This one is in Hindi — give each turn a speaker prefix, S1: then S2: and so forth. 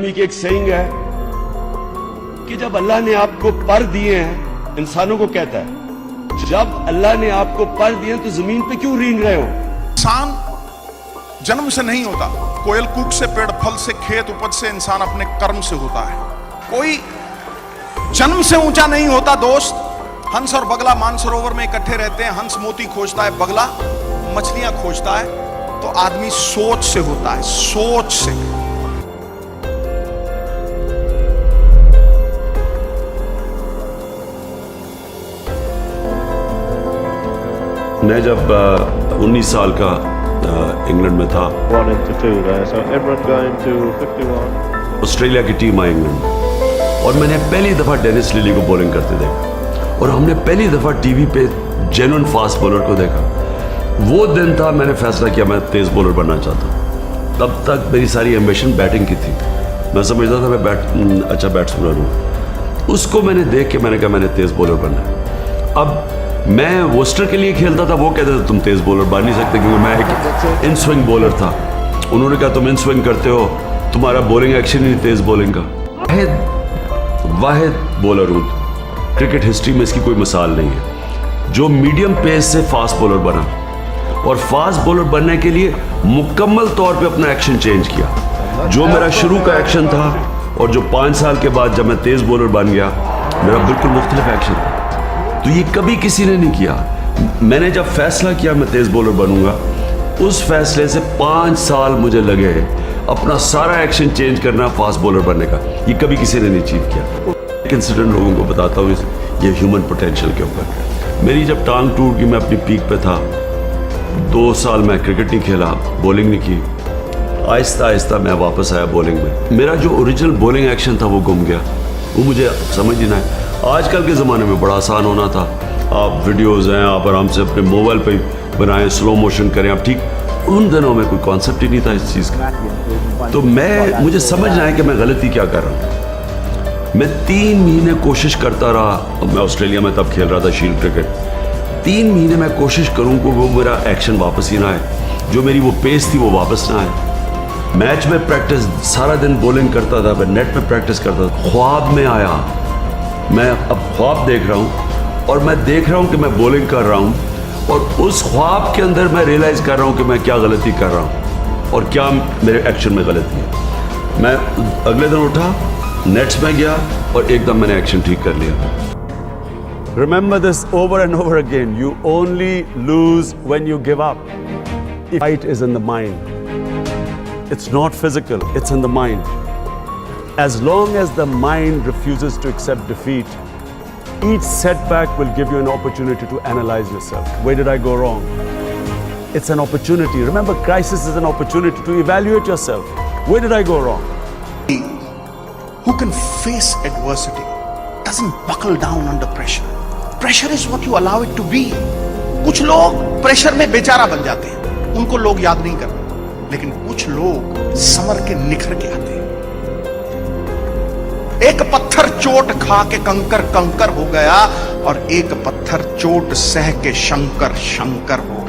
S1: आदमी की एक सेइंग है कि जब अल्लाह ने आपको पर दिए हैं, इंसानों को कहता है, जब अल्लाह ने आपको पर दिए तो जमीन पे क्यों रेंग रहे हो?
S2: इंसान जन्म से नहीं होता, कोयल कूक से, पेड़ फल से, खेत उपज से, इंसान अपने कर्म से होता है। कोई जन्म से ऊंचा नहीं होता दोस्त। हंस और बगला मानसरोवर में इकट्ठे रहते हैं। हंस मोती खोजता है, बगला मछलियां खोजता है। तो आदमी सोच से होता है, सोच से।
S1: मैं जब 19 साल का इंग्लैंड में था,
S3: 1 into 2 there, so everyone going to 51.
S1: Australia की टीम आई इंग्लैंड, और मैंने पहली दफा डेनिस लिली को बॉलिंग करते देखा, और हमने पहली दफा टीवी पे जेन्युइन फास्ट बॉलर को देखा। वो दिन था मैंने फैसला किया मैं तेज बॉलर बनना चाहता हूँ। तब तक मेरी सारी एम्बिशन बैटिंग की थी। मैं समझता था मैं अच्छा बैट्समैन हूँ। उसको मैंने देख के मैंने कहा मैंने तेज बॉलर बनना है। अब मैं वोस्टर के लिए खेलता था, वो कहते थे तुम तेज बॉलर बन नहीं सकते, क्योंकि मैं एक इन स्विंग बॉलर था। उन्होंने कहा तुम इन स्विंग करते हो, तुम्हारा बॉलिंग एक्शन ही तेज बॉलिंग का। वाहिद बॉलर हूँ क्रिकेट हिस्ट्री में, इसकी कोई मिसाल नहीं है, जो मीडियम पेस से फास्ट बॉलर बना, और फास्ट बॉलर बनने के लिए मुकम्मल तौर पे अपना एक्शन चेंज किया। जो मेरा शुरू का एक्शन था और जो 5 साल के बाद जब मैं तेज बॉलर बन गया, मेरा बिल्कुल मुख्तलिफ एक्शन था। तो ये कभी किसी ने नहीं किया। मैंने जब फैसला किया मैं तेज बॉलर बनूंगा, उस फैसले से 5 साल मुझे लगे अपना सारा एक्शन चेंज करना फास्ट बॉलर बनने का। ये कभी किसी ने नहीं अचीव किया। एक इंसिडेंट लोगों को बताता हूँ ये ह्यूमन पोटेंशियल के ऊपर। मेरी जब टांग टूट गई, मैं अपनी पीक पे था, 2 साल मैं क्रिकेट नहीं खेला, बॉलिंग नहीं की। आहिस्ता आहिस्ता मैं वापस आया बॉलिंग में। मेरा जो ओरिजिनल बॉलिंग एक्शन था वो गुम गया, वो मुझे समझ ही ना है। आजकल के ज़माने में बड़ा आसान होना था, आप वीडियोज़ हैं, आप आराम से अपने मोबाइल पे बनाएं, स्लो मोशन करें आप, ठीक। उन दिनों में कोई कॉन्सेप्ट ही नहीं था इस चीज़ का। तो मुझे समझ ना आया कि मैं गलती क्या कर रहा हूँ। मैं 3 महीने कोशिश करता रहा। मैं ऑस्ट्रेलिया में तब खेल रहा था शील्ड क्रिकेट। 3 महीने मैं कोशिश करूँ कि वो मेरा एक्शन वापस ही ना आए, जो मेरी वो पेस थी वो वापस ना आए। मैच में प्रैक्टिस सारा दिन बॉलिंग करता था, मैं नेट में प्रैक्टिस करता था। ख्वाब में आया, मैं अब ख्वाब देख रहा हूँ और मैं देख रहा हूँ कि मैं बॉलिंग कर रहा हूँ, और उस ख्वाब के अंदर मैं रियलाइज कर रहा हूँ कि मैं क्या गलती कर रहा हूँ और क्या मेरे एक्शन में गलती है। मैं अगले दिन उठा, नेट्स में गया और एकदम मैंने एक्शन ठीक कर लिया।
S4: Remember this over and over again. You only lose when you give up. The fight is in the mind. It's not physical, it's in the mind. As long as the mind refuses to accept defeat, each setback will give you an opportunity to analyze yourself. Where did I go wrong? It's an opportunity. Remember, crisis is an opportunity to evaluate yourself. Where did I go wrong?
S2: Who can face adversity doesn't buckle down under pressure. Pressure is what you allow it to be. कुछ लोग प्रेशर में बेचारा बन जाते हैं, उनको लोग याद नहीं करते, लेकिन कुछ लोग समर के निखर के आते हैं। एक पत्थर चोट खा के कंकर कंकर हो गया, और एक पत्थर चोट सह के शंकर शंकर हो